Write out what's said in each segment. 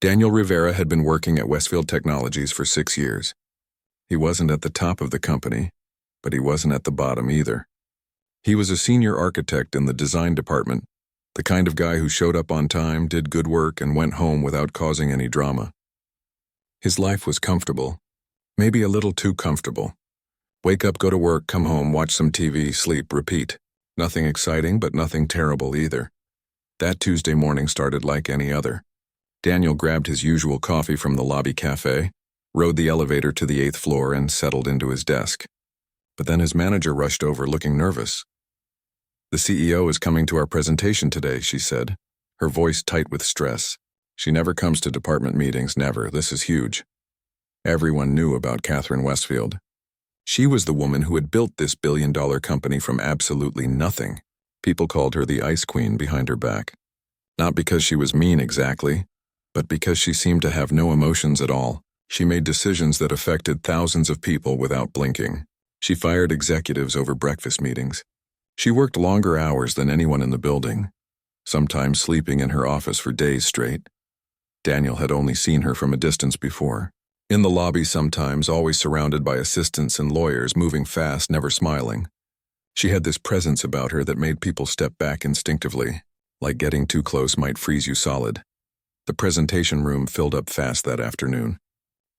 Daniel Rivera had been working at Westfield Technologies for 6 years. He wasn't at the top of the company, but he wasn't at the bottom either. He was a senior architect in the design department, the kind of guy who showed up on time, did good work, and went home without causing any drama. His life was comfortable, maybe a little too comfortable. Wake up, go to work, come home, watch some TV, sleep, repeat. Nothing exciting, but nothing terrible either. That Tuesday morning started like any other. Daniel grabbed his usual coffee from the lobby cafe, rode the elevator to the 8th floor, and settled into his desk. But then his manager rushed over looking nervous. "The CEO is coming to our presentation today," she said, her voice tight with stress. "She never comes to department meetings, never. This is huge." Everyone knew about Catherine Westfield. She was the woman who had built this billion-dollar company from absolutely nothing. People called her the Ice Queen behind her back. Not because she was mean exactly, but because she seemed to have no emotions at all. She made decisions that affected thousands of people without blinking. She fired executives over breakfast meetings. She worked longer hours than anyone in the building, sometimes sleeping in her office for days straight. Daniel had only seen her from a distance before. In the lobby sometimes, always surrounded by assistants and lawyers, moving fast, never smiling. She had this presence about her that made people step back instinctively, like getting too close might freeze you solid. The presentation room filled up fast that afternoon.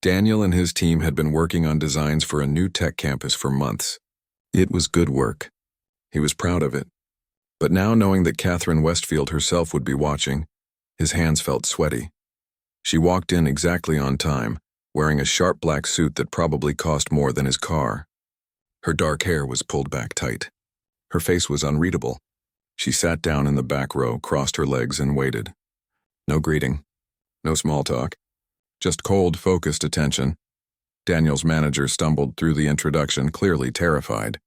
Daniel and his team had been working on designs for a new tech campus for months. It was good work. He was proud of it. But now, knowing that Catherine Westfield herself would be watching, his hands felt sweaty. She walked in exactly on time, wearing a sharp black suit that probably cost more than his car. Her dark hair was pulled back tight. Her face was unreadable. She sat down in the back row, crossed her legs, and waited. No greeting. No small talk. Just cold, focused attention. Daniel's manager stumbled through the introduction, clearly terrified.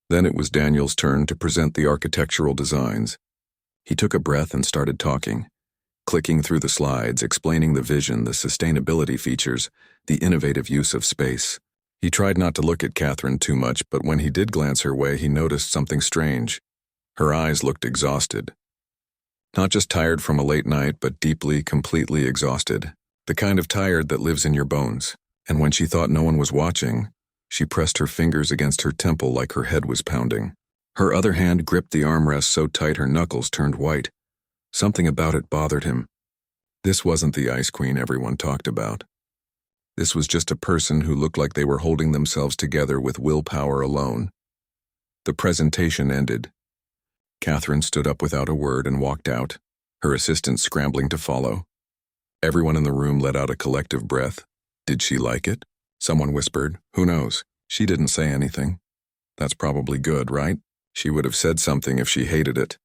Then it was Daniel's turn to present the architectural designs. He took a breath and started talking, clicking through the slides, explaining the vision, the sustainability features, the innovative use of space. He tried not to look at Catherine too much, but when he did glance her way, he noticed something strange. Her eyes looked exhausted. Not just tired from a late night, but deeply, completely exhausted. The kind of tired that lives in your bones. And when she thought no one was watching, she pressed her fingers against her temple like her head was pounding. Her other hand gripped the armrest so tight her knuckles turned white. Something about it bothered him. This wasn't the Ice Queen everyone talked about. This was just a person who looked like they were holding themselves together with willpower alone. The presentation ended. Catherine stood up without a word and walked out, her assistant scrambling to follow. Everyone in the room let out a collective breath. Did she like it? Someone whispered, "Who knows? She didn't say anything." That's probably good, right? She would have said something if she hated it.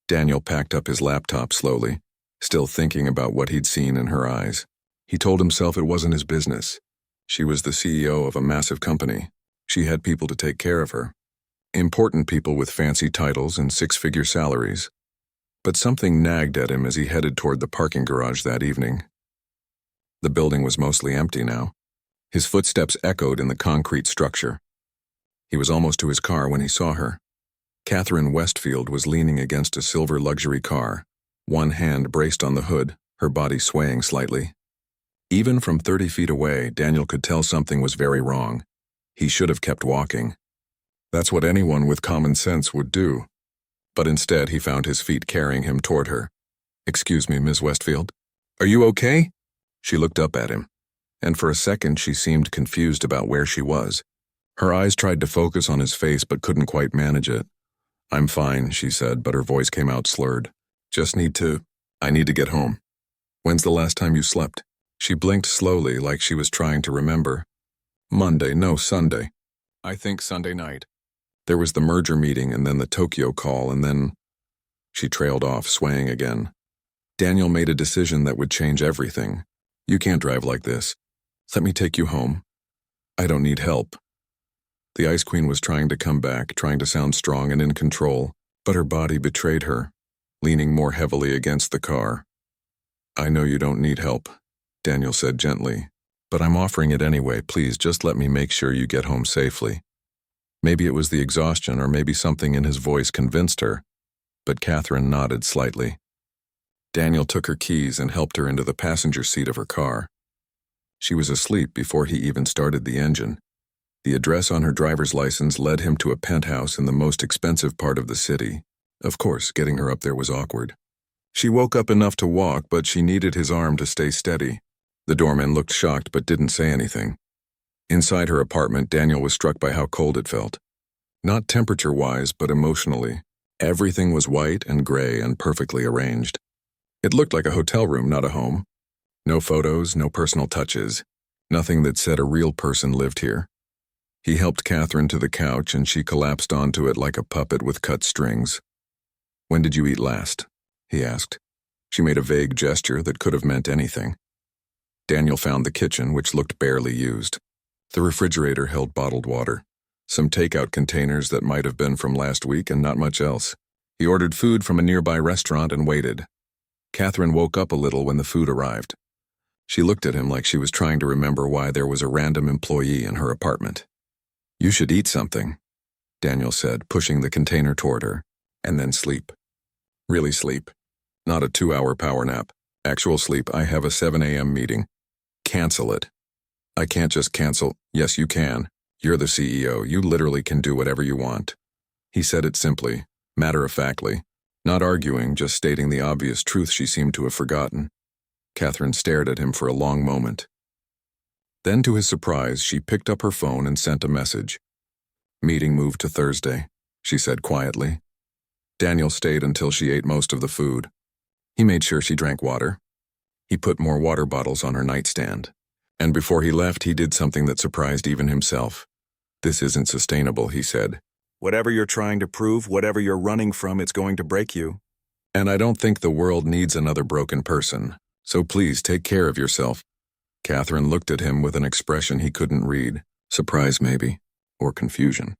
Daniel packed up his laptop slowly, still thinking about what he'd seen in her eyes. He told himself it wasn't his business. She was the CEO of a massive company. She had people to take care of her. Important people with fancy titles and six-figure salaries. But something nagged at him as he headed toward the parking garage that evening. The building was mostly empty now. His footsteps echoed in the concrete structure. He was almost to his car when he saw her. Catherine Westfield was leaning against a silver luxury car, one hand braced on the hood, her body swaying slightly. Even from 30 feet away, Daniel could tell something was very wrong. He should have kept walking. That's what anyone with common sense would do. But instead, he found his feet carrying him toward her. "Excuse me, Ms. Westfield. Are you okay?" She looked up at him, and for a second she seemed confused about where she was. Her eyes tried to focus on his face but couldn't quite manage it. "I'm fine," she said, but her voice came out slurred. I need to get home." "When's the last time you slept?" She blinked slowly like she was trying to remember. "Monday, no, Sunday. I think Sunday night. There was the merger meeting and then the Tokyo call and then—" She trailed off, swaying again. Daniel made a decision that would change everything. "You can't drive like this. Let me take you home. I don't need help." The Ice Queen was trying to come back, trying to sound strong and in control, but her body betrayed her, leaning more heavily against the car. "I know you don't need help," Daniel said gently, "but I'm offering it anyway. Please just let me make sure you get home safely." Maybe it was the exhaustion or maybe something in his voice convinced her, but Catherine nodded slightly. Daniel took her keys and helped her into the passenger seat of her car. She was asleep before he even started the engine. The address on her driver's license led him to a penthouse in the most expensive part of the city. Of course, getting her up there was awkward. She woke up enough to walk, but she needed his arm to stay steady. The doorman looked shocked but didn't say anything. Inside her apartment, Daniel was struck by how cold it felt. Not temperature-wise, but emotionally. Everything was white and gray and perfectly arranged. It looked like a hotel room, not a home. No photos, no personal touches. Nothing that said a real person lived here. He helped Catherine to the couch and she collapsed onto it like a puppet with cut strings. "When did you eat last?" he asked. She made a vague gesture that could have meant anything. Daniel found the kitchen, which looked barely used. The refrigerator held bottled water, some takeout containers that might have been from last week and not much else. He ordered food from a nearby restaurant and waited. Catherine woke up a little when the food arrived. She looked at him like she was trying to remember why there was a random employee in her apartment. "You should eat something," Daniel said, pushing the container toward her, "and then sleep. Really sleep. Not a 2-hour power nap. Actual sleep. I have a 7 a.m. meeting. Cancel it." "I can't just cancel." "Yes, you can. You're the CEO. You literally can do whatever you want." He said it simply, matter-of-factly, not arguing, just stating the obvious truth she seemed to have forgotten. Catherine stared at him for a long moment. Then, to his surprise, she picked up her phone and sent a message. "Meeting moved to Thursday," she said quietly. Daniel stayed until she ate most of the food. He made sure she drank water. He put more water bottles on her nightstand. And before he left, he did something that surprised even himself. "This isn't sustainable," he said. "Whatever you're trying to prove, whatever you're running from, it's going to break you. And I don't think the world needs another broken person. So please take care of yourself." Catherine looked at him with an expression he couldn't read. Surprise, maybe, or confusion.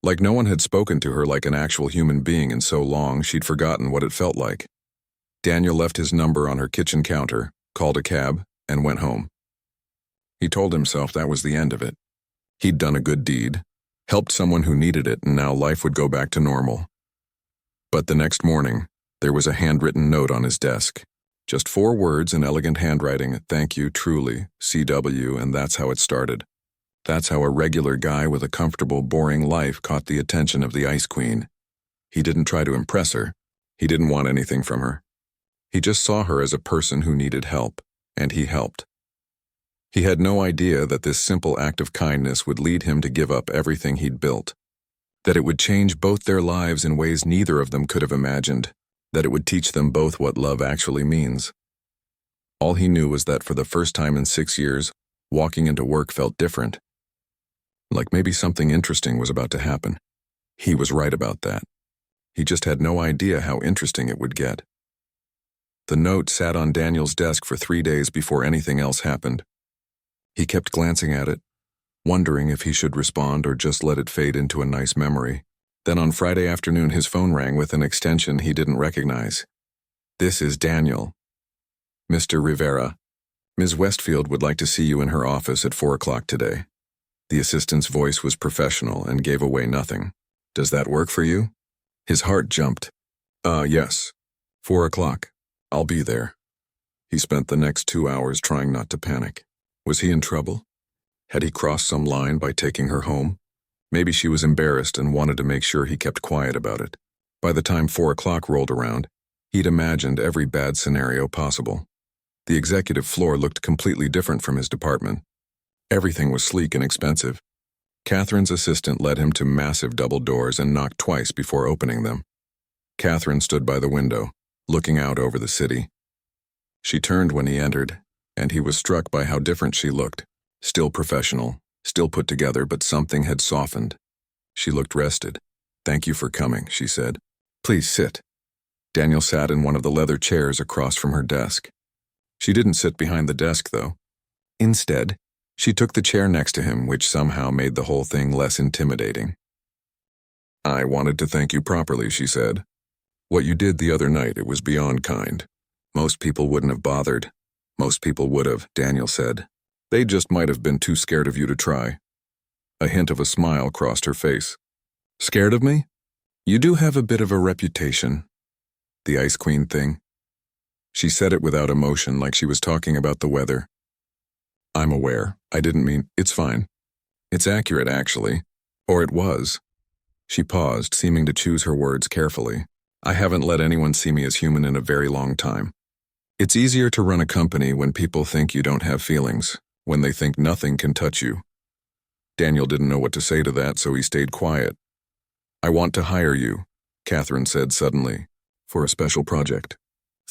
Like no one had spoken to her like an actual human being in so long, she'd forgotten what it felt like. Daniel left his number on her kitchen counter, called a cab, and went home. He told himself that was the end of it. He'd done a good deed, helped someone who needed it, and now life would go back to normal. But the next morning, there was a handwritten note on his desk. Just 4 words in elegant handwriting: "Thank you, truly, CW," and that's how it started. That's how a regular guy with a comfortable, boring life caught the attention of the Ice Queen. He didn't try to impress her. He didn't want anything from her. He just saw her as a person who needed help, and he helped. He had no idea that this simple act of kindness would lead him to give up everything he'd built, that it would change both their lives in ways neither of them could have imagined, that it would teach them both what love actually means. All he knew was that for the first time in 6 years, walking into work felt different. Like maybe something interesting was about to happen. He was right about that. He just had no idea how interesting it would get. The note sat on Daniel's desk for 3 days before anything else happened. He kept glancing at it, wondering if he should respond or just let it fade into a nice memory. Then on Friday afternoon, his phone rang with an extension he didn't recognize. "This is Daniel. Mr. Rivera. Ms. Westfield would like to see you in her office at 4 o'clock today." The assistant's voice was professional and gave away nothing. "Does that work for you?" His heart jumped. Yes. 4 o'clock. I'll be there." He spent the next 2 hours trying not to panic. Was he in trouble? Had he crossed some line by taking her home? Maybe she was embarrassed and wanted to make sure he kept quiet about it. By the time 4 o'clock rolled around, he'd imagined every bad scenario possible. The executive floor looked completely different from his department. Everything was sleek and expensive. Catherine's assistant led him to massive double doors and knocked twice before opening them. Catherine stood by the window, looking out over the city. She turned when he entered, and he was struck by how different she looked. Still professional, still put together, but something had softened. She looked rested. "Thank you for coming," she said. "Please sit." Daniel sat in one of the leather chairs across from her desk. She didn't sit behind the desk, though. Instead, she took the chair next to him, which somehow made the whole thing less intimidating. "I wanted to thank you properly," she said. "What you did the other night, it was beyond kind. Most people wouldn't have bothered. Most people would have," Daniel said. "They just might have been too scared of you to try." A hint of a smile crossed her face. "Scared of me? You do have a bit of a reputation." The Ice Queen thing. She said it without emotion, like she was talking about the weather. I'm aware. I didn't mean, it's fine. It's accurate, actually. Or it was. She paused, seeming to choose her words carefully. I haven't let anyone see me as human in a very long time. It's easier to run a company when people think you don't have feelings, when they think nothing can touch you. Daniel didn't know what to say to that, so he stayed quiet. I want to hire you, Catherine said suddenly, for a special project.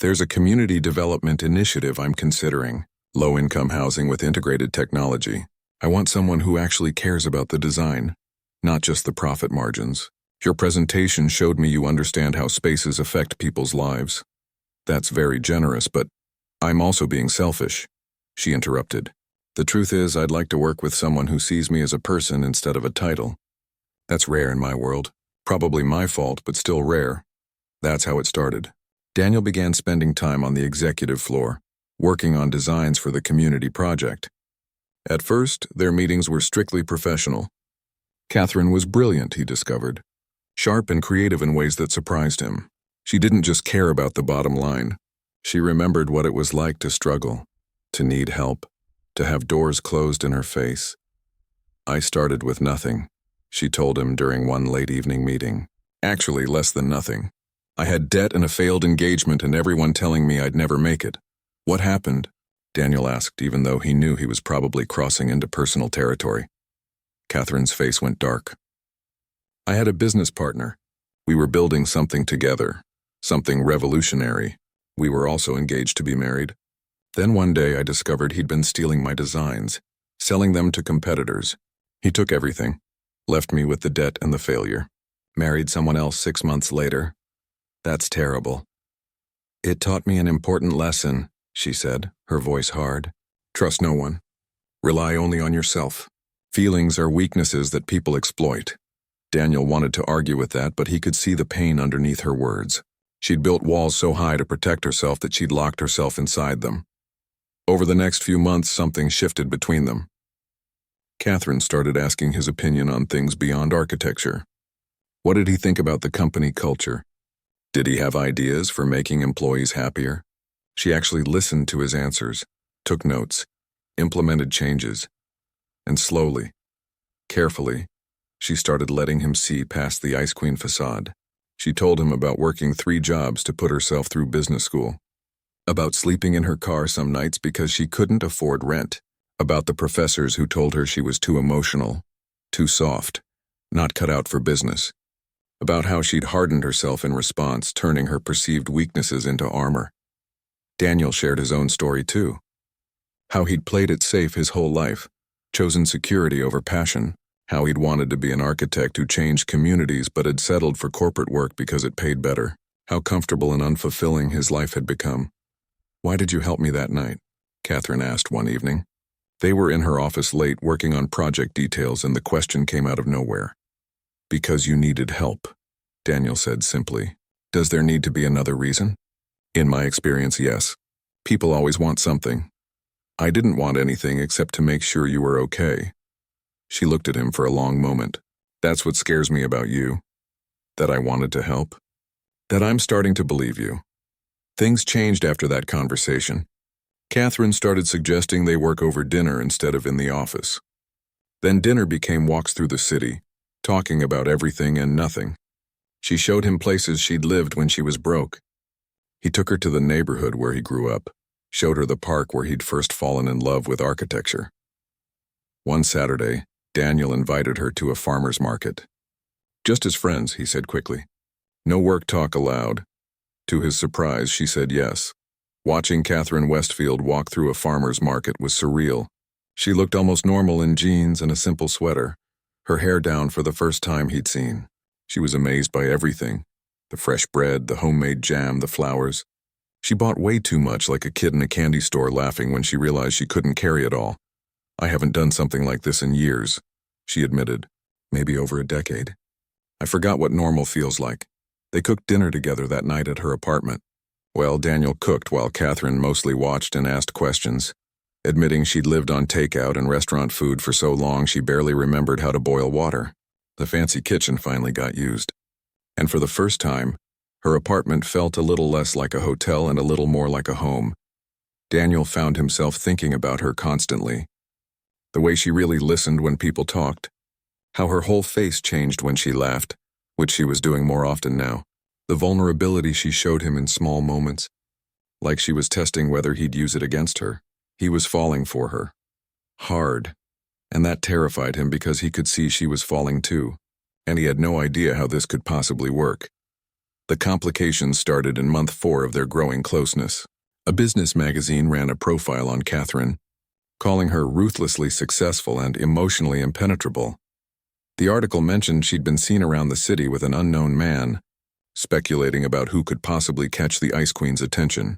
There's a community development initiative I'm considering, low-income housing with integrated technology. I want someone who actually cares about the design, not just the profit margins. Your presentation showed me you understand how spaces affect people's lives. That's very generous, but I'm also being selfish, she interrupted. The truth is, I'd like to work with someone who sees me as a person instead of a title. That's rare in my world. Probably my fault, but still rare. That's how it started. Daniel began spending time on the executive floor, working on designs for the community project. At first, their meetings were strictly professional. Catherine was brilliant, he discovered, sharp and creative in ways that surprised him. She didn't just care about the bottom line. She remembered what it was like to struggle, to need help, to have doors closed in her face. I started with nothing, she told him during one late evening meeting. Actually, less than nothing. I had debt and a failed engagement and everyone telling me I'd never make it. What happened? Daniel asked, even though he knew he was probably crossing into personal territory. Catherine's face went dark. I had a business partner. We were building something together, something revolutionary. We were also engaged to be married. Then one day I discovered he'd been stealing my designs, selling them to competitors. He took everything, left me with the debt and the failure. Married someone else 6 months later. That's terrible. It taught me an important lesson, she said, her voice hard. Trust no one. Rely only on yourself. Feelings are weaknesses that people exploit. Daniel wanted to argue with that, but he could see the pain underneath her words. She'd built walls so high to protect herself that she'd locked herself inside them. Over the next few months, something shifted between them. Catherine started asking his opinion on things beyond architecture. What did he think about the company culture? Did he have ideas for making employees happier? She actually listened to his answers, took notes, implemented changes, and slowly, carefully, she started letting him see past the Ice Queen facade. She told him about working 3 jobs to put herself through business school, about sleeping in her car some nights because she couldn't afford rent, about the professors who told her she was too emotional, too soft, not cut out for business, about how she'd hardened herself in response, turning her perceived weaknesses into armor. Daniel shared his own story too, how he'd played it safe his whole life, chosen security over passion, how he'd wanted to be an architect who changed communities but had settled for corporate work because it paid better, how comfortable and unfulfilling his life had become. Why did you help me that night? Catherine asked one evening. They were in her office late working on project details and the question came out of nowhere. Because you needed help, Daniel said simply. Does there need to be another reason? In my experience, yes. People always want something. I didn't want anything except to make sure you were okay. She looked at him for a long moment. That's what scares me about you. That I wanted to help. That I'm starting to believe you. Things changed after that conversation. Catherine started suggesting they work over dinner instead of in the office. Then dinner became walks through the city, talking about everything and nothing. She showed him places she'd lived when she was broke. He took her to the neighborhood where he grew up, showed her the park where he'd first fallen in love with architecture. One Saturday, Daniel invited her to a farmer's market. Just as friends, he said quickly. No work talk allowed. To his surprise, she said yes. Watching Catherine Westfield walk through a farmer's market was surreal. She looked almost normal in jeans and a simple sweater, her hair down for the first time he'd seen. She was amazed by everything. The fresh bread, the homemade jam, the flowers. She bought way too much, like a kid in a candy store laughing when she realized she couldn't carry it all. I haven't done something like this in years, she admitted. Maybe over a decade. I forgot what normal feels like. They cooked dinner together that night at her apartment. Well, Daniel cooked while Catherine mostly watched and asked questions, admitting she'd lived on takeout and restaurant food for so long she barely remembered how to boil water. The fancy kitchen finally got used. And for the first time, Her apartment felt a little less like a hotel and a little more like a home. Daniel found himself thinking about her constantly. The way she really listened when people talked. How her whole face changed when she laughed, which she was doing more often now. The vulnerability she showed him in small moments. Like she was testing whether he'd use it against her. He was falling for her. Hard. And that terrified him because he could see she was falling too. And he had no idea how this could possibly work. The complications started in month 4 of their growing closeness. A business magazine ran a profile on Catherine, calling her ruthlessly successful and emotionally impenetrable. The article mentioned she'd been seen around the city with an unknown man, speculating about who could possibly catch the Ice Queen's attention.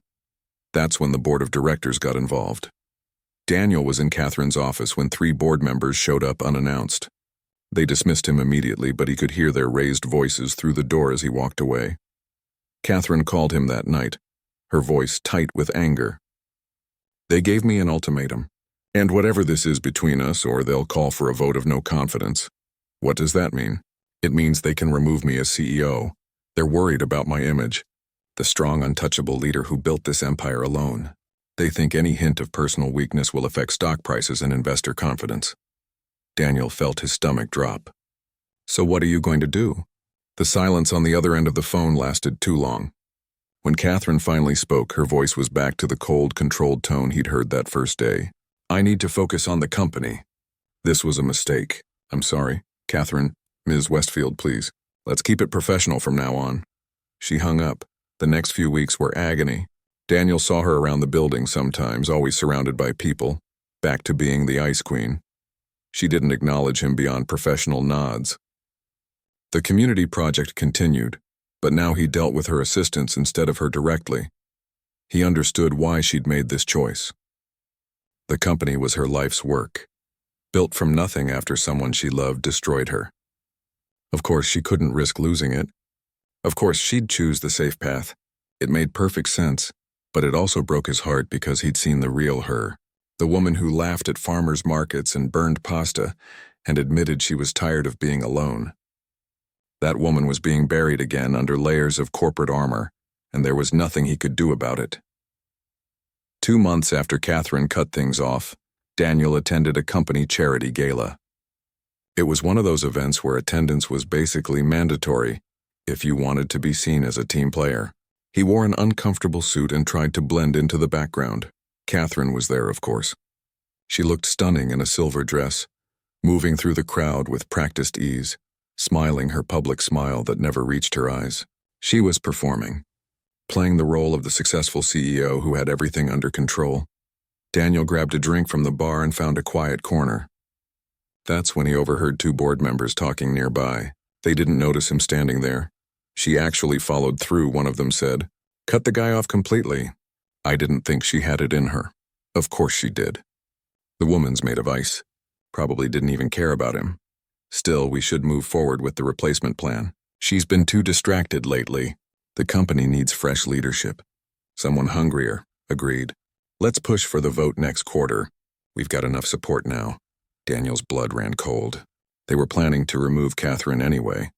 That's when the board of directors got involved. Daniel was in Catherine's office when 3 board members showed up unannounced. They dismissed him immediately, but he could hear their raised voices through the door as he walked away. Catherine called him that night, her voice tight with anger. They gave me an ultimatum. And whatever this is between us, or they'll call for a vote of no confidence. What does that mean? It means they can remove me as CEO. They're worried about my image. The strong, untouchable leader who built this empire alone. They think any hint of personal weakness will affect stock prices and investor confidence. Daniel felt his stomach drop. So what are you going to do? The silence on the other end of the phone lasted too long. When Catherine finally spoke, her voice was back to the cold, controlled tone he'd heard that first day. I need to focus on the company. This was a mistake. I'm sorry, Catherine. Ms. Westfield, please. Let's keep it professional from now on. She hung up. The next few weeks were agony. Daniel saw her around the building sometimes, always surrounded by people, back to being the Ice Queen. She didn't acknowledge him beyond professional nods. The community project continued, but now he dealt with her assistants instead of her directly. He understood why she'd made this choice. The company was her life's work, built from nothing after someone she loved destroyed her. Of course, she couldn't risk losing it. Of course, she'd choose the safe path. It made perfect sense, but it also broke his heart because he'd seen the real her. The woman who laughed at farmers' markets and burned pasta and admitted she was tired of being alone. That woman was being buried again under layers of corporate armor, and there was nothing he could do about it. 2 months after Catherine cut things off, Daniel attended a company charity gala. It was one of those events where attendance was basically mandatory if you wanted to be seen as a team player. He wore an uncomfortable suit and tried to blend into the background. Catherine was there, of course. She looked stunning in a silver dress, moving through the crowd with practiced ease, smiling her public smile that never reached her eyes. She was performing, playing the role of the successful CEO who had everything under control. Daniel grabbed a drink from the bar and found a quiet corner. That's when he overheard 2 board members talking nearby. They didn't notice him standing there. She actually followed through, one of them said. Cut the guy off completely. I didn't think she had it in her. Of course she did. The woman's made of ice. Probably didn't even care about him. Still, we should move forward with the replacement plan. She's been too distracted lately. The company needs fresh leadership. Someone hungrier. Agreed. Let's push for the vote next quarter. We've got enough support now. Daniel's blood ran cold. They were planning to remove Catherine anyway.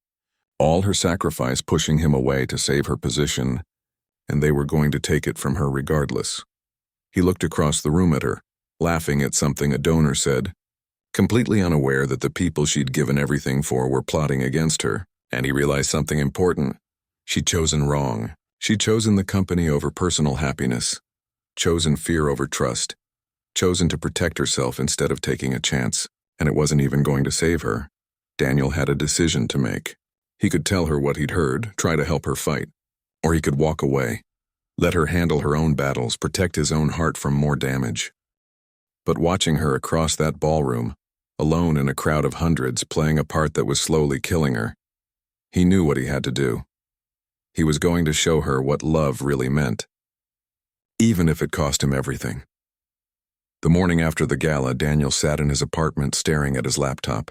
All her sacrifice pushing him away to save her position, and they were going to take it from her regardless. He looked across the room at her, laughing at something a donor said, completely unaware that the people she'd given everything for were plotting against her, and he realized something important. She'd chosen wrong. She'd chosen the company over personal happiness, chosen fear over trust, chosen to protect herself instead of taking a chance, and it wasn't even going to save her. Daniel had a decision to make. He could tell her what he'd heard, try to help her fight, or he could walk away, let her handle her own battles, protect his own heart from more damage. But watching her across that ballroom, alone in a crowd of hundreds, playing a part that was slowly killing her, he knew what he had to do. He was going to show her what love really meant, even if it cost him everything. The morning after the gala, Daniel sat in his apartment staring at his laptop.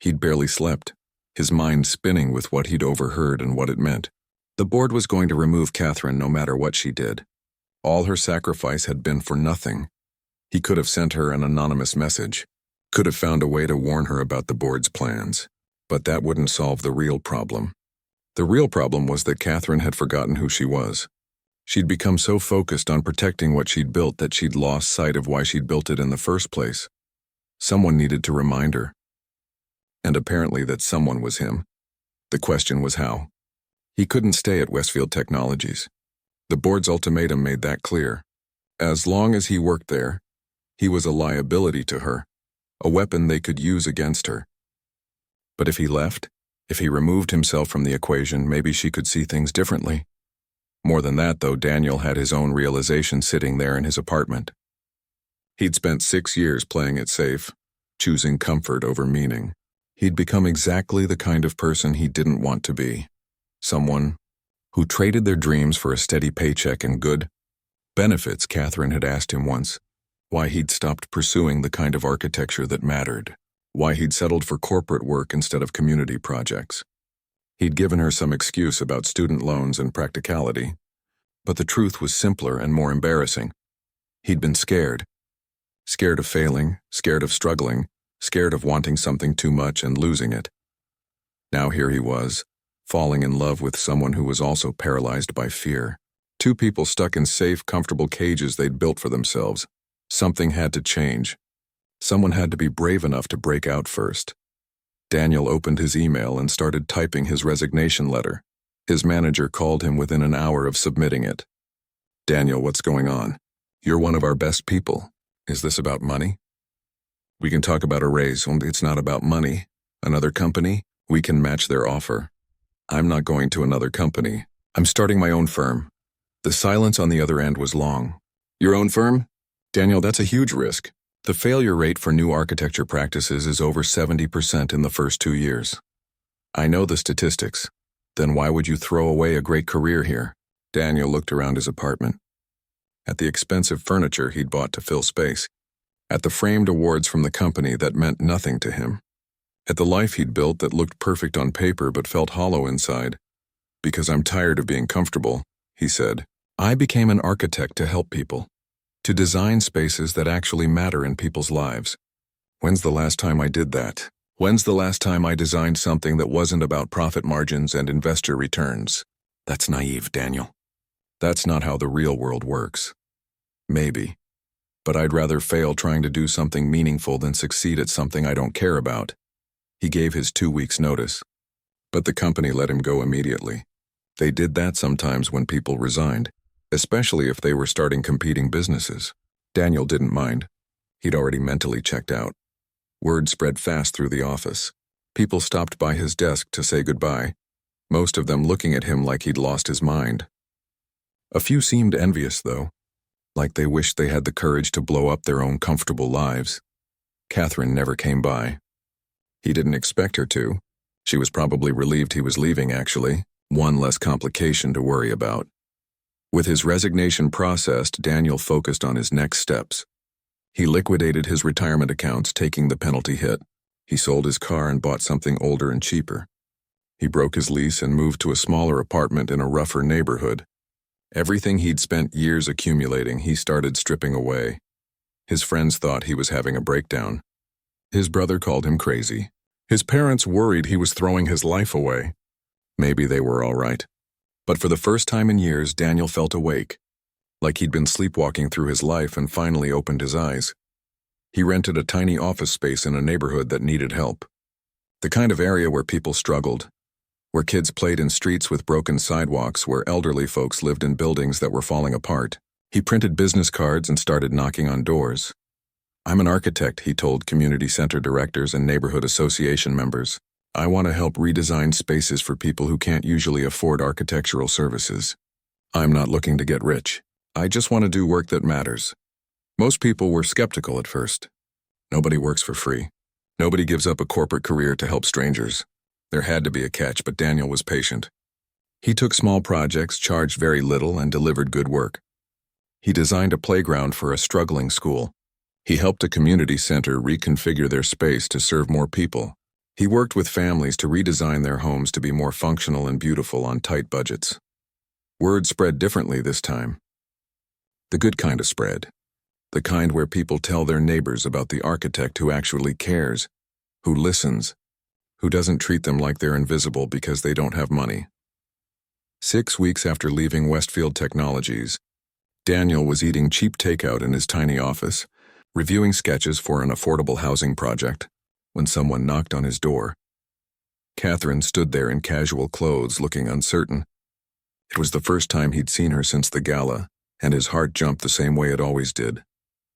He'd barely slept, his mind spinning with what he'd overheard and what it meant. The board was going to remove Catherine no matter what she did. All her sacrifice had been for nothing. He could have sent her an anonymous message, could have found a way to warn her about the board's plans, but that wouldn't solve the real problem. The real problem was that Catherine had forgotten who she was. She'd become so focused on protecting what she'd built that she'd lost sight of why she'd built it in the first place. Someone needed to remind her. And apparently that someone was him. The question was how. He couldn't stay at Westfield Technologies. The board's ultimatum made that clear. As long as he worked there, he was a liability to her, a weapon they could use against her. But if he left, if he removed himself from the equation, maybe she could see things differently. More than that, though, Daniel had his own realization sitting there in his apartment. He'd spent 6 years playing it safe, choosing comfort over meaning. He'd become exactly the kind of person he didn't want to be. Someone who traded their dreams for a steady paycheck and good benefits. Catherine had asked him once why he'd stopped pursuing the kind of architecture that mattered, why he'd settled for corporate work instead of community projects. He'd given her some excuse about student loans and practicality, but the truth was simpler and more embarrassing. He'd been scared. Scared of failing, scared of struggling, scared of wanting something too much and losing it. Now here he was, falling in love with someone who was also paralyzed by fear. Two people stuck in safe, comfortable cages they'd built for themselves. Something had to change. Someone had to be brave enough to break out first. Daniel opened his email and started typing his resignation letter. His manager called him within an hour of submitting it. "Daniel, what's going on? You're one of our best people. Is this about money? We can talk about a raise, only it's not about money. Another company? We can match their offer. I'm not going to another company. I'm starting my own firm." The silence on the other end was long. "Your own firm? Daniel, that's a huge risk. The failure rate for new architecture practices is over 70% in the first 2 years. I know the statistics. Then why would you throw away a great career here?" Daniel looked around his apartment. At the expensive furniture he'd bought to fill space. At the framed awards from the company that meant nothing to him. At the life he'd built that looked perfect on paper but felt hollow inside. "Because I'm tired of being comfortable," he said. "I became an architect to help people. To design spaces that actually matter in people's lives. When's the last time I did that? When's the last time I designed something that wasn't about profit margins and investor returns?" That's naive, Daniel. That's not how the real world works. Maybe. But I'd rather fail trying to do something meaningful than succeed at something I don't care about. He gave his 2 weeks' notice. But the company let him go immediately. They did that sometimes when people resigned, especially if they were starting competing businesses. Daniel didn't mind. He'd already mentally checked out. Word spread fast through the office. People stopped by his desk to say goodbye, most of them looking at him like he'd lost his mind. A few seemed envious, though, like they wished they had the courage to blow up their own comfortable lives. Catherine never came by. He didn't expect her to. She was probably relieved he was leaving, actually. One less complication to worry about. With his resignation processed, Daniel focused on his next steps. He liquidated his retirement accounts, taking the penalty hit. He sold his car and bought something older and cheaper. He broke his lease and moved to a smaller apartment in a rougher neighborhood. Everything he'd spent years accumulating, he started stripping away. His friends thought he was having a breakdown. His brother called him crazy. His parents worried he was throwing his life away. Maybe they were all right. But for the first time in years, Daniel felt awake, like he'd been sleepwalking through his life and finally opened his eyes. He rented a tiny office space in a neighborhood that needed help. The kind of area where people struggled, where kids played in streets with broken sidewalks, where elderly folks lived in buildings that were falling apart. He printed business cards and started knocking on doors. "I'm an architect," he told community center directors and neighborhood association members. "I want to help redesign spaces for people who can't usually afford architectural services. I'm not looking to get rich. I just want to do work that matters." Most people were skeptical at first. Nobody works for free. Nobody gives up a corporate career to help strangers. There had to be a catch, but Daniel was patient. He took small projects, charged very little, and delivered good work. He designed a playground for a struggling school. He helped a community center reconfigure their space to serve more people. He worked with families to redesign their homes to be more functional and beautiful on tight budgets. Word spread differently this time. The good kind of spread. The kind where people tell their neighbors about the architect who actually cares, who listens, who doesn't treat them like they're invisible because they don't have money. 6 weeks after leaving Westfield Technologies, Daniel was eating cheap takeout in his tiny office, reviewing sketches for an affordable housing project, when someone knocked on his door. Catherine stood there in casual clothes, looking uncertain. It was the first time he'd seen her since the gala, and his heart jumped the same way it always did.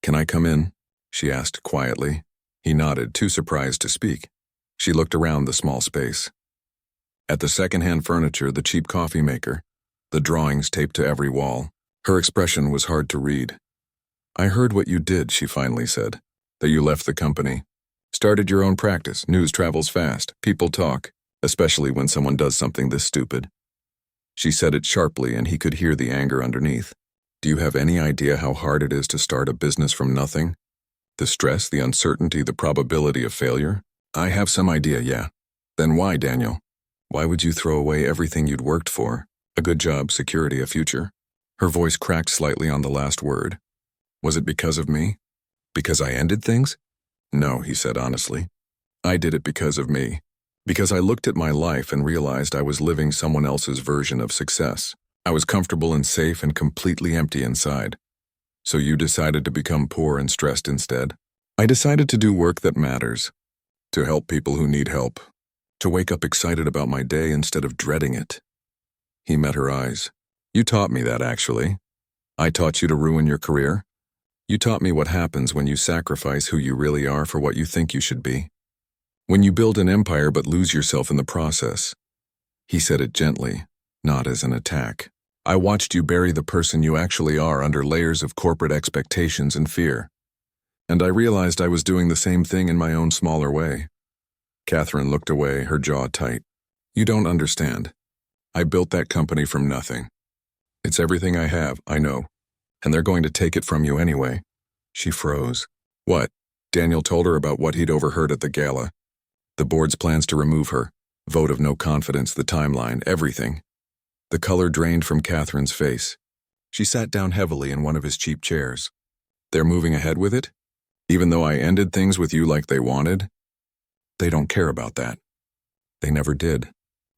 "Can I come in?" she asked quietly. He nodded, too surprised to speak. She looked around the small space. At the second-hand furniture, the cheap coffee maker, the drawings taped to every wall. Her expression was hard to read. "I heard what you did," she finally said, "that you left the company. Started your own practice. News travels fast. People talk, especially when someone does something this stupid." She said it sharply, and he could hear the anger underneath. "Do you have any idea how hard it is to start a business from nothing? The stress, the uncertainty, the probability of failure?" "I have some idea, yeah." "Then why, Daniel? Why would you throw away everything you'd worked for? A good job, security, a future?" Her voice cracked slightly on the last word. "Was it because of me? Because I ended things?" "No," he said honestly. "I did it because of me. Because I looked at my life and realized I was living someone else's version of success. I was comfortable and safe and completely empty inside. So you decided to become poor and stressed instead?" "I decided to do work that matters. To help people who need help. To wake up excited about my day instead of dreading it." He met her eyes. "You taught me that, actually. I taught you to ruin your career. You taught me what happens when you sacrifice who you really are for what you think you should be. When you build an empire but lose yourself in the process." He said it gently, not as an attack. "I watched you bury the person you actually are under layers of corporate expectations and fear. And I realized I was doing the same thing in my own smaller way." Catherine looked away, her jaw tight. "You don't understand. I built that company from nothing. It's everything I have, I know. And they're going to take it from you anyway." She froze. "What?" Daniel told her about what he'd overheard at the gala. The board's plans to remove her, vote of no confidence, the timeline, everything. The color drained from Catherine's face. She sat down heavily in one of his cheap chairs. "They're moving ahead with it? Even though I ended things with you like they wanted?" "They don't care about that. They never did.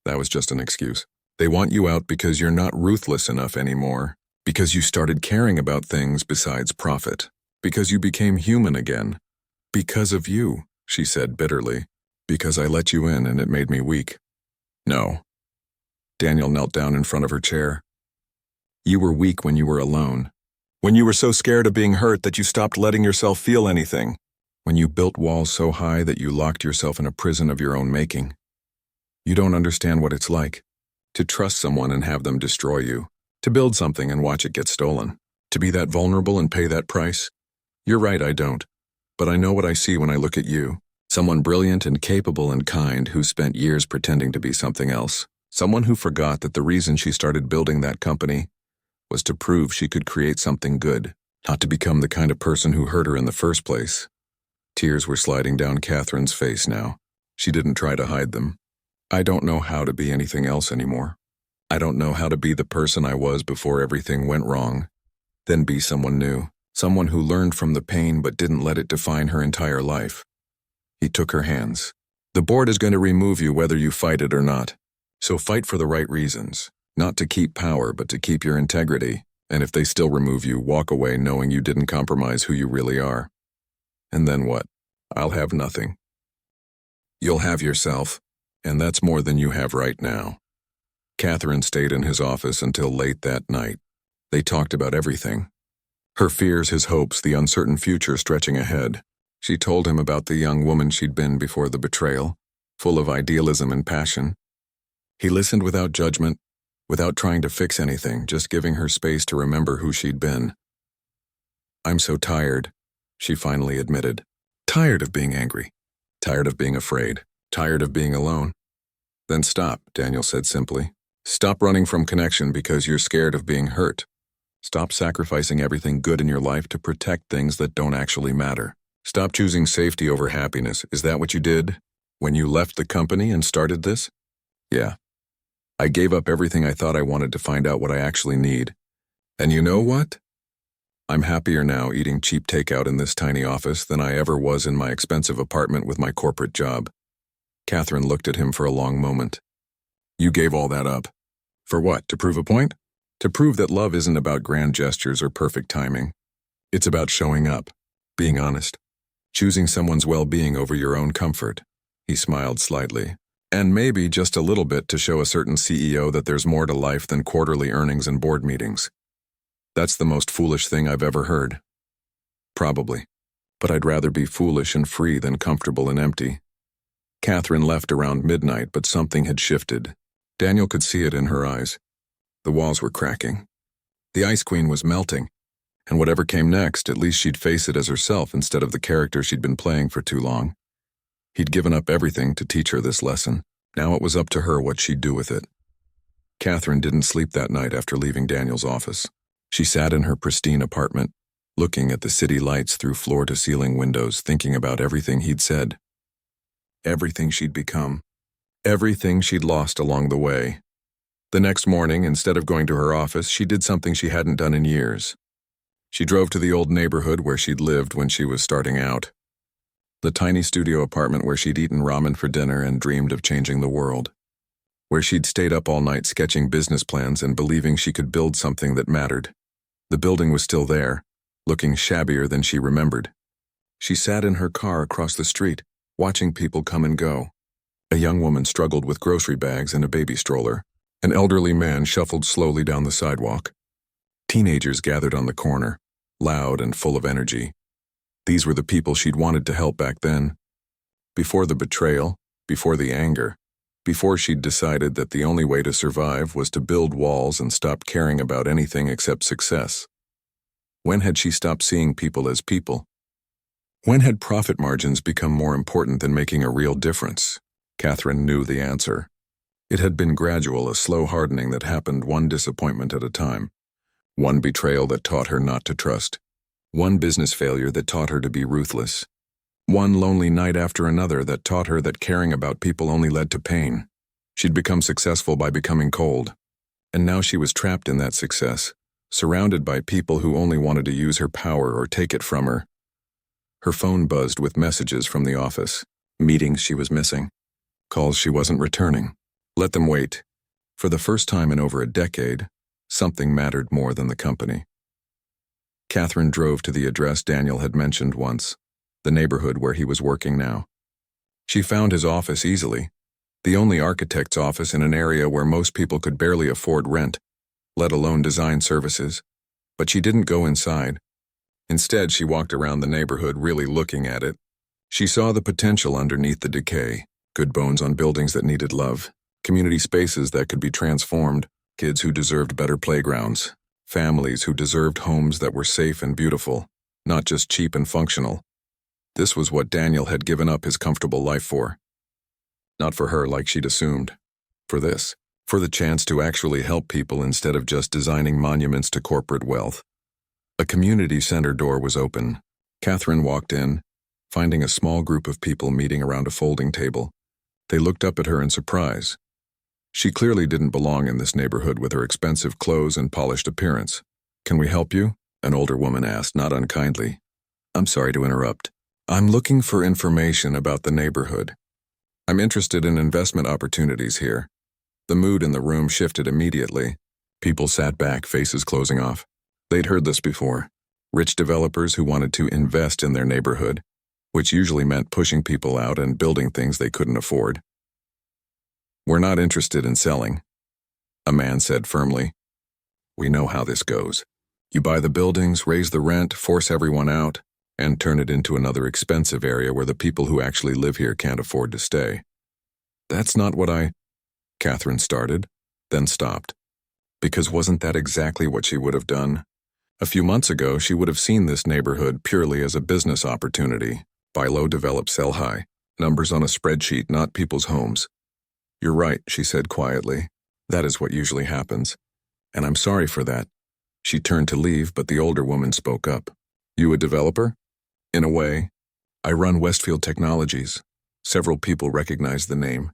That was just an excuse. They want you out because you're not ruthless enough anymore. Because you started caring about things besides profit. Because you became human again. Because of you," she said bitterly. "Because I let you in and it made me weak." "No." Daniel knelt down in front of her chair. "You were weak when you were alone. When you were so scared of being hurt that you stopped letting yourself feel anything. When you built walls so high that you locked yourself in a prison of your own making. You don't understand what it's like. To trust someone and have them destroy you. To build something and watch it get stolen. To be that vulnerable and pay that price. You're right, I don't. But I know what I see when I look at you. Someone brilliant and capable and kind who spent years pretending to be something else. Someone who forgot that the reason she started building that company was to prove she could create something good, not to become the kind of person who hurt her in the first place." Tears were sliding down Catherine's face now. She didn't try to hide them. "I don't know how to be anything else anymore. I don't know how to be the person I was before everything went wrong. Then be someone new. Someone who learned from the pain but didn't let it define her entire life." He took her hands. "The board is going to remove you whether you fight it or not. So fight for the right reasons. Not to keep power, but to keep your integrity. And if they still remove you, walk away knowing you didn't compromise who you really are. And then what? I'll have nothing. You'll have yourself, and that's more than you have right now." Catherine stayed in his office until late that night. They talked about everything. Her fears, his hopes, the uncertain future stretching ahead. She told him about the young woman she'd been before the betrayal, full of idealism and passion. He listened without judgment, without trying to fix anything, just giving her space to remember who she'd been. "I'm so tired," she finally admitted. "Tired of being angry. Tired of being afraid. Tired of being alone." "Then stop," Daniel said simply. "Stop running from connection because you're scared of being hurt. Stop sacrificing everything good in your life to protect things that don't actually matter. Stop choosing safety over happiness. Is that what you did when you left the company and started this?" "Yeah. I gave up everything I thought I wanted to find out what I actually need. And you know what? I'm happier now eating cheap takeout in this tiny office than I ever was in my expensive apartment with my corporate job." Catherine looked at him for a long moment. "You gave all that up?" For what? To prove a point? To prove that love isn't about grand gestures or perfect timing. It's about showing up, being honest, choosing someone's well-being over your own comfort. He smiled slightly. And maybe just a little bit to show a certain CEO that there's more to life than quarterly earnings and board meetings. That's the most foolish thing I've ever heard. Probably. But I'd rather be foolish and free than comfortable and empty. Catherine left around midnight, but something had shifted. Daniel could see it in her eyes. The walls were cracking. The Ice Queen was melting. And whatever came next, at least she'd face it as herself instead of the character she'd been playing for too long. He'd given up everything to teach her this lesson. Now it was up to her what she'd do with it. Catherine didn't sleep that night after leaving Daniel's office. She sat in her pristine apartment, looking at the city lights through floor-to-ceiling windows, thinking about everything he'd said. Everything she'd become. Everything she'd lost along the way. The next morning, instead of going to her office, she did something she hadn't done in years. She drove to the old neighborhood where she'd lived when she was starting out. The tiny studio apartment where she'd eaten ramen for dinner and dreamed of changing the world. Where she'd stayed up all night sketching business plans and believing she could build something that mattered. The building was still there, looking shabbier than she remembered. She sat in her car across the street, watching people come and go. A young woman struggled with grocery bags and a baby stroller. An elderly man shuffled slowly down the sidewalk. Teenagers gathered on the corner, loud and full of energy. These were the people she'd wanted to help back then. Before the betrayal, before the anger, before she'd decided that the only way to survive was to build walls and stop caring about anything except success. When had she stopped seeing people as people? When had profit margins become more important than making a real difference? Catherine knew the answer. It had been gradual, a slow hardening that happened one disappointment at a time. One betrayal that taught her not to trust. One business failure that taught her to be ruthless. One lonely night after another that taught her that caring about people only led to pain. She'd become successful by becoming cold. And now she was trapped in that success, surrounded by people who only wanted to use her power or take it from her. Her phone buzzed with messages from the office, meetings she was missing, calls she wasn't returning. Let them wait. For the first time in over a decade, something mattered more than the company. Catherine drove to the address Daniel had mentioned once, the neighborhood where he was working now. She found his office easily, the only architect's office in an area where most people could barely afford rent, let alone design services. But she didn't go inside. Instead, she walked around the neighborhood, really looking at it. She saw the potential underneath the decay, good bones on buildings that needed love, community spaces that could be transformed, kids who deserved better playgrounds, families who deserved homes that were safe and beautiful, not just cheap and functional. This was what Daniel had given up his comfortable life for. Not for her like she'd assumed. For this. For the chance to actually help people instead of just designing monuments to corporate wealth. A community center door was open. Catherine walked in, finding a small group of people meeting around a folding table. They looked up at her in surprise. She clearly didn't belong in this neighborhood with her expensive clothes and polished appearance. "Can we help you?" an older woman asked, not unkindly. "I'm sorry to interrupt. I'm looking for information about the neighborhood. I'm interested in investment opportunities here." The mood in the room shifted immediately. People sat back, faces closing off. They'd heard this before. Rich developers who wanted to invest in their neighborhood, which usually meant pushing people out and building things they couldn't afford. "We're not interested in selling," a man said firmly. "We know how this goes. You buy the buildings, raise the rent, force everyone out, and turn it into another expensive area where the people who actually live here can't afford to stay." "That's not what Catherine started, then stopped. Because wasn't that exactly what she would have done? A few months ago, she would have seen this neighborhood purely as a business opportunity. Buy low, develop, sell high. Numbers on a spreadsheet, not people's homes. "You're right," she said quietly. "That is what usually happens. And I'm sorry for that." She turned to leave, but the older woman spoke up. "You a developer?" "In a way. I run Westfield Technologies." Several people recognized the name.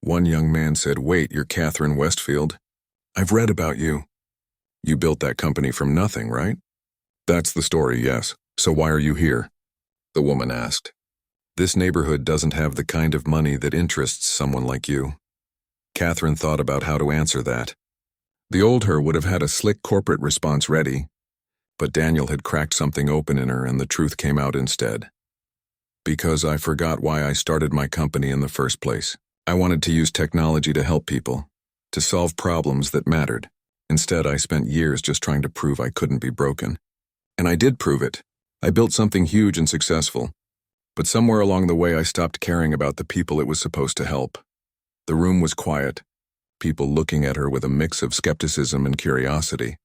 One young man said, "Wait, you're Catherine Westfield? I've read about you." "You built that company from nothing, right?" "That's the story, yes. So why are you here?" the woman asked. "This neighborhood doesn't have the kind of money that interests someone like you." Catherine thought about how to answer that. The old her would have had a slick corporate response ready, but Daniel had cracked something open in her and the truth came out instead. Because I forgot why I started my company in the first place. I wanted to use technology to help people, to solve problems that mattered. Instead, I spent years just trying to prove I couldn't be broken. And I did prove it. I built something huge and successful. But somewhere along the way, I stopped caring about the people it was supposed to help. The room was quiet, people looking at her with a mix of skepticism and curiosity.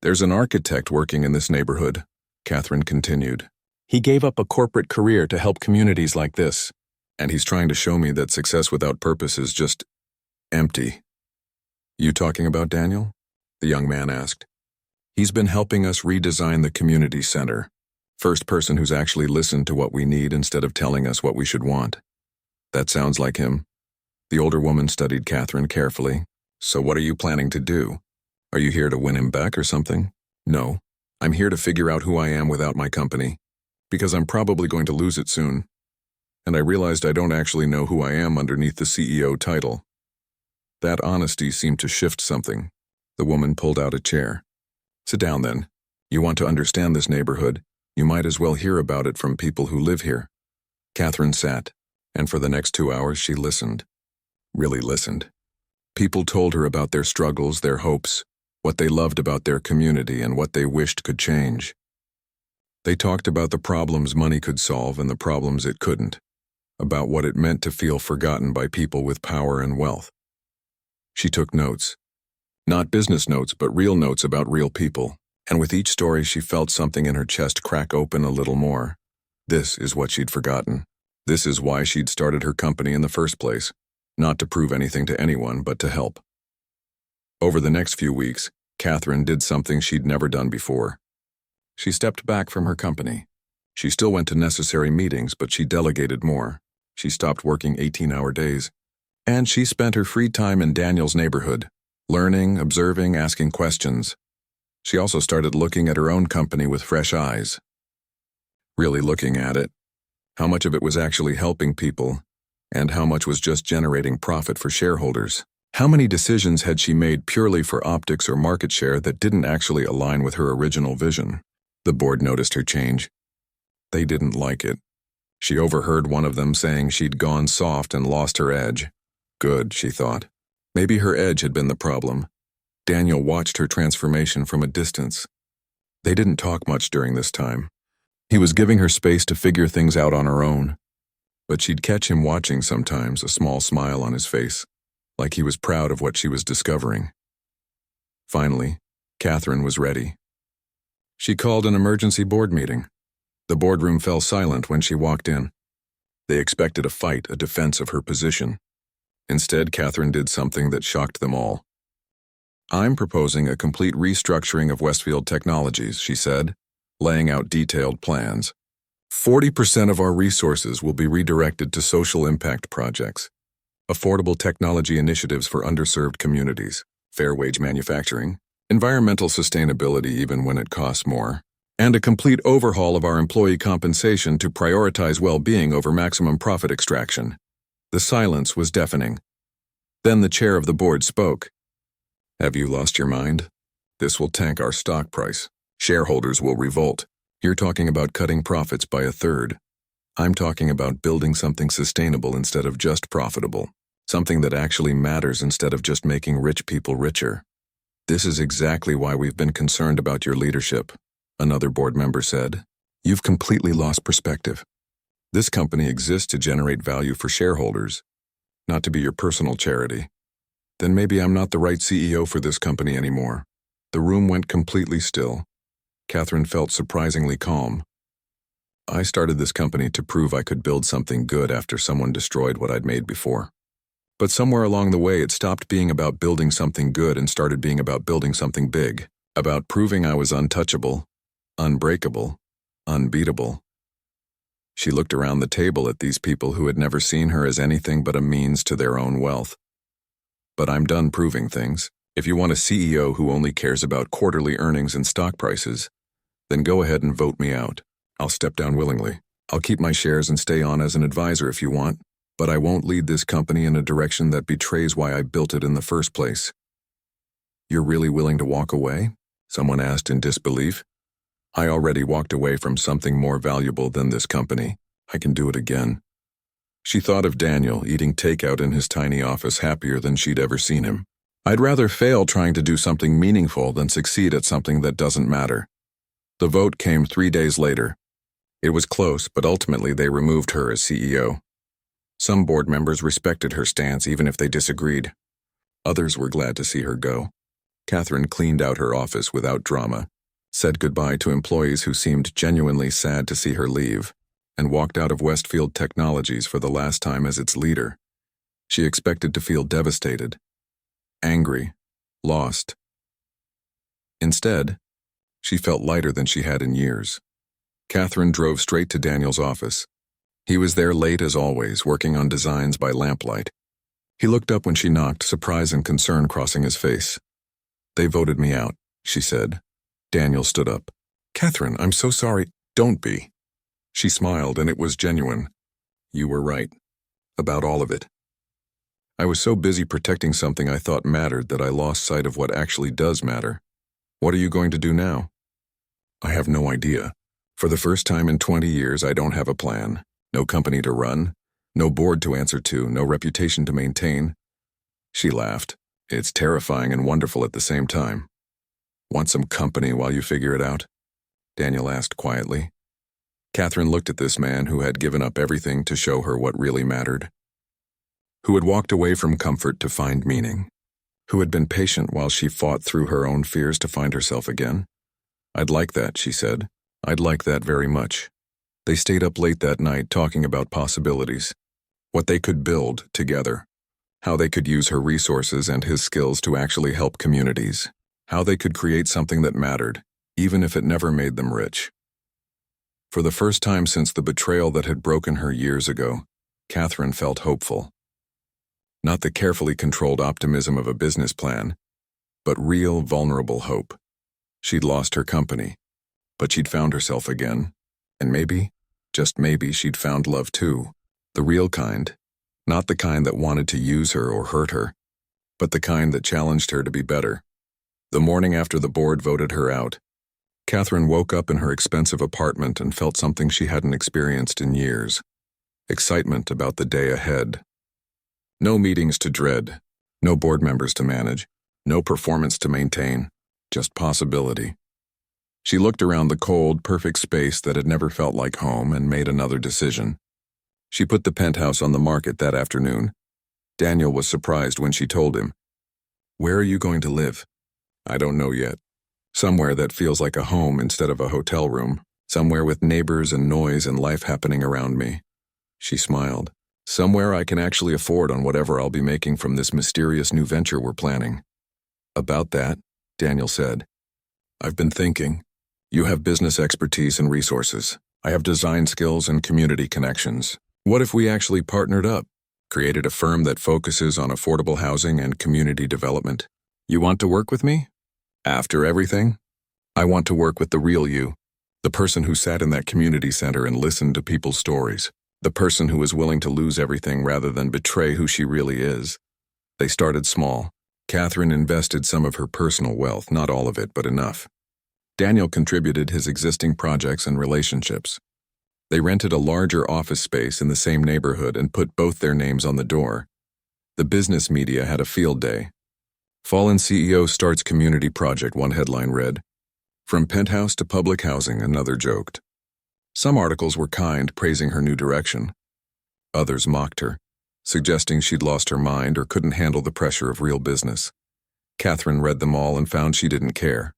There's an architect working in this neighborhood, Catherine continued. He gave up a corporate career to help communities like this, and he's trying to show me that success without purpose is just empty. You talking about Daniel? The young man asked. He's been helping us redesign the community center. First person who's actually listened to what we need instead of telling us what we should want. That sounds like him. The older woman studied Catherine carefully. So what are you planning to do? Are you here to win him back or something? No. I'm here to figure out who I am without my company, because I'm probably going to lose it soon. And I realized I don't actually know who I am underneath the CEO title. That honesty seemed to shift something. The woman pulled out a chair. Sit down then. You want to understand this neighborhood, you might as well hear about it from people who live here. Catherine sat, and for the next 2 hours she listened. Really listened. People told her about their struggles, their hopes, what they loved about their community and what they wished could change. They talked about the problems money could solve and the problems it couldn't, about what it meant to feel forgotten by people with power and wealth. She took notes. Not business notes, but real notes about real people. And with each story she felt something in her chest crack open a little more. This is what she'd forgotten. This is why she'd started her company in the first place. Not to prove anything to anyone, but to help. Over the next few weeks, Catherine did something she'd never done before. She stepped back from her company. She still went to necessary meetings, but she delegated more. She stopped working 18-hour days. And she spent her free time in Daniel's neighborhood, learning, observing, asking questions. She also started looking at her own company with fresh eyes. Really looking at it. How much of it was actually helping people, and how much was just generating profit for shareholders. How many decisions had she made purely for optics or market share that didn't actually align with her original vision? The board noticed her change. They didn't like it. She overheard one of them saying she'd gone soft and lost her edge. Good, she thought. Maybe her edge had been the problem. Daniel watched her transformation from a distance. They didn't talk much during this time. He was giving her space to figure things out on her own. But she'd catch him watching sometimes, a small smile on his face, like he was proud of what she was discovering. Finally, Catherine was ready. She called an emergency board meeting. The boardroom fell silent when she walked in. They expected a fight, a defense of her position. Instead, Catherine did something that shocked them all. I'm proposing a complete restructuring of Westfield Technologies, she said, laying out detailed plans. 40% of our resources will be redirected to social impact projects, affordable technology initiatives for underserved communities, fair wage manufacturing, environmental sustainability even when it costs more, and a complete overhaul of our employee compensation to prioritize well-being over maximum profit extraction. The silence was deafening. Then the chair of the board spoke. Have you lost your mind? This will tank our stock price. Shareholders will revolt. You're talking about cutting profits by a third. I'm talking about building something sustainable instead of just profitable. Something that actually matters instead of just making rich people richer. This is exactly why we've been concerned about your leadership, another board member said. You've completely lost perspective. This company exists to generate value for shareholders, not to be your personal charity. Then maybe I'm not the right CEO for this company anymore. The room went completely still. Catherine felt surprisingly calm. I started this company to prove I could build something good after someone destroyed what I'd made before. But somewhere along the way, it stopped being about building something good and started being about building something big, about proving I was untouchable, unbreakable, unbeatable. She looked around the table at these people who had never seen her as anything but a means to their own wealth. But I'm done proving things. If you want a CEO who only cares about quarterly earnings and stock prices, then go ahead and vote me out. I'll step down willingly. I'll keep my shares and stay on as an advisor if you want, but I won't lead this company in a direction that betrays why I built it in the first place. You're really willing to walk away? Someone asked in disbelief. I already walked away from something more valuable than this company. I can do it again. She thought of Daniel eating takeout in his tiny office, happier than she'd ever seen him. I'd rather fail trying to do something meaningful than succeed at something that doesn't matter. The vote came 3 days later. It was close, but ultimately they removed her as CEO. Some board members respected her stance even if they disagreed. Others were glad to see her go. Catherine cleaned out her office without drama, said goodbye to employees who seemed genuinely sad to see her leave, and walked out of Westfield Technologies for the last time as its leader. She expected to feel devastated, angry, lost. Instead, she felt lighter than she had in years. Catherine drove straight to Daniel's office. He was there late as always, working on designs by lamplight. He looked up when she knocked, surprise and concern crossing his face. They voted me out, she said. Daniel stood up. Catherine, I'm so sorry. Don't be. She smiled, and it was genuine. You were right. About all of it. I was so busy protecting something I thought mattered that I lost sight of what actually does matter. What are you going to do now? I have no idea. For the first time in 20 years, I don't have a plan. No company to run, no board to answer to, no reputation to maintain. She laughed. It's terrifying and wonderful at the same time. Want some company while you figure it out? Daniel asked quietly. Catherine looked at this man who had given up everything to show her what really mattered. Who had walked away from comfort to find meaning. Who had been patient while she fought through her own fears to find herself again. I'd like that, she said. I'd like that very much. They stayed up late that night talking about possibilities. What they could build together. How they could use her resources and his skills to actually help communities. How they could create something that mattered, even if it never made them rich. For the first time since the betrayal that had broken her years ago, Catherine felt hopeful. Not the carefully controlled optimism of a business plan, but real, vulnerable hope. She'd lost her company, but she'd found herself again. And maybe, just maybe, she'd found love too. The real kind. Not the kind that wanted to use her or hurt her, but the kind that challenged her to be better. The morning after the board voted her out, Catherine woke up in her expensive apartment and felt something she hadn't experienced in years. Excitement about the day ahead. No meetings to dread, no board members to manage, no performance to maintain, just possibility. She looked around the cold, perfect space that had never felt like home and made another decision. She put the penthouse on the market that afternoon. Daniel was surprised when she told him, "Where are you going to live?" "I don't know yet. Somewhere that feels like a home instead of a hotel room. Somewhere with neighbors and noise and life happening around me." She smiled. "Somewhere I can actually afford on whatever I'll be making from this mysterious new venture we're planning." "About that," Daniel said, "I've been thinking. You have business expertise and resources. I have design skills and community connections. What if we actually partnered up, created a firm that focuses on affordable housing and community development? You want to work with me? After everything? I want to work with the real you, the person who sat in that community center and listened to people's stories, the person who was willing to lose everything rather than betray who she really is." They started small. Catherine invested some of her personal wealth, not all of it, but enough. Daniel contributed his existing projects and relationships. They rented a larger office space in the same neighborhood and put both their names on the door. The business media had a field day. "Fallen CEO starts community project," one headline read. "From penthouse to public housing," another joked. Some articles were kind, praising her new direction. Others mocked her, suggesting she'd lost her mind or couldn't handle the pressure of real business. Catherine read them all and found she didn't care.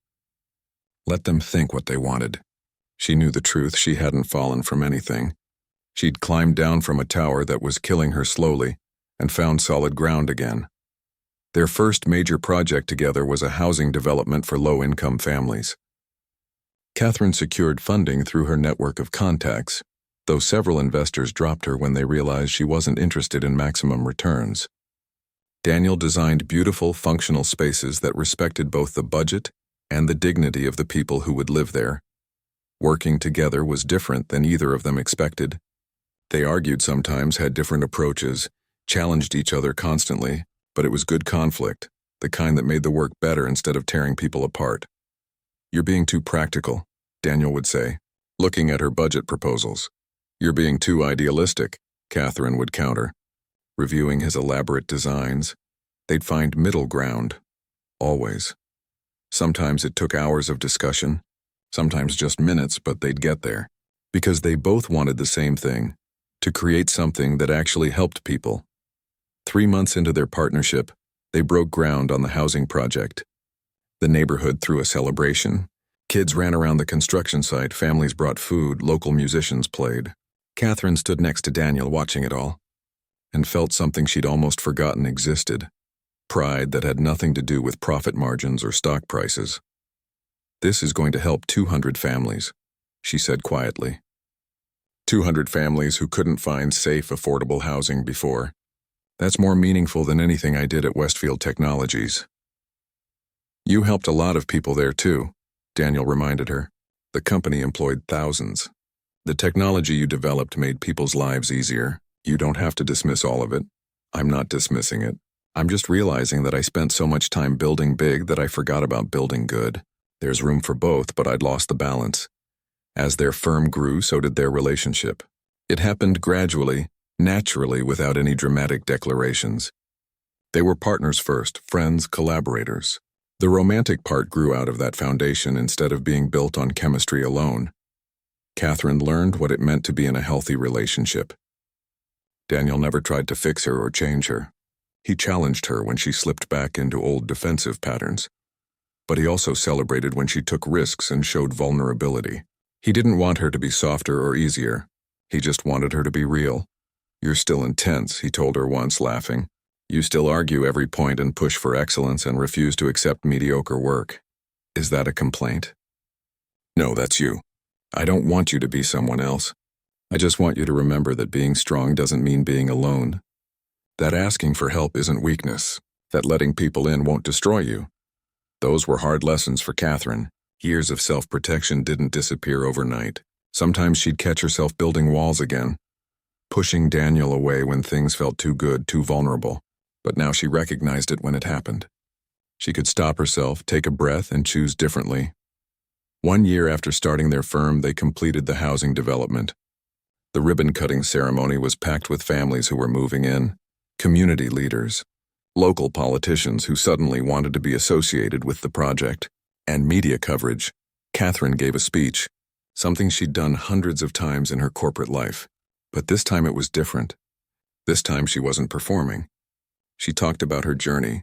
Let them think what they wanted. She knew the truth. She hadn't fallen from anything. She'd climbed down from a tower that was killing her slowly and found solid ground again. Their first major project together was a housing development for low-income families. Catherine secured funding through her network of contacts, though several investors dropped her when they realized she wasn't interested in maximum returns. Daniel designed beautiful, functional spaces that respected both the budget and the dignity of the people who would live there. Working together was different than either of them expected. They argued sometimes, had different approaches, challenged each other constantly, but it was good conflict, the kind that made the work better instead of tearing people apart. "You're being too practical," Daniel would say, looking at her budget proposals. "You're being too idealistic," Catherine would counter. Reviewing his elaborate designs, they'd find middle ground. Always. Sometimes it took hours of discussion, sometimes just minutes, but they'd get there. Because they both wanted the same thing, to create something that actually helped people. 3 months into their partnership, they broke ground on the housing project. The neighborhood threw a celebration. Kids ran around the construction site, families brought food, local musicians played. Catherine stood next to Daniel watching it all, and felt something she'd almost forgotten existed. Pride that had nothing to do with profit margins or stock prices. "This is going to help 200 families," she said quietly. 200 families who couldn't find safe, affordable housing before. "That's more meaningful than anything I did at Westfield Technologies." "You helped a lot of people there too," Daniel reminded her. "The company employed thousands. The technology you developed made people's lives easier. You don't have to dismiss all of it." "I'm not dismissing it. I'm just realizing that I spent so much time building big that I forgot about building good. There's room for both, but I'd lost the balance. As their firm grew, so did their relationship. It happened gradually, naturally, without any dramatic declarations. They were partners first, friends, collaborators. The romantic part grew out of that foundation instead of being built on chemistry alone. Catherine learned what it meant to be in a healthy relationship. Daniel never tried to fix her or change her. He challenged her when she slipped back into old defensive patterns. But he also celebrated when she took risks and showed vulnerability. He didn't want her to be softer or easier. He just wanted her to be real. "You're still intense," he told her once, laughing. "You still argue every point and push for excellence and refuse to accept mediocre work. Is that a complaint?" "No, that's you. I don't want you to be someone else. I just want you to remember that being strong doesn't mean being alone. That asking for help isn't weakness. That letting people in won't destroy you." Those were hard lessons for Catherine. Years of self-protection didn't disappear overnight. Sometimes she'd catch herself building walls again, pushing Daniel away when things felt too good, too vulnerable. But now she recognized it when it happened. She could stop herself, take a breath, and choose differently. 1 year after starting their firm, they completed the housing development. The ribbon-cutting ceremony was packed with families who were moving in, community leaders, local politicians who suddenly wanted to be associated with the project, and media coverage. Catherine gave a speech, something she'd done hundreds of times in her corporate life. But this time it was different. This time she wasn't performing. She talked about her journey,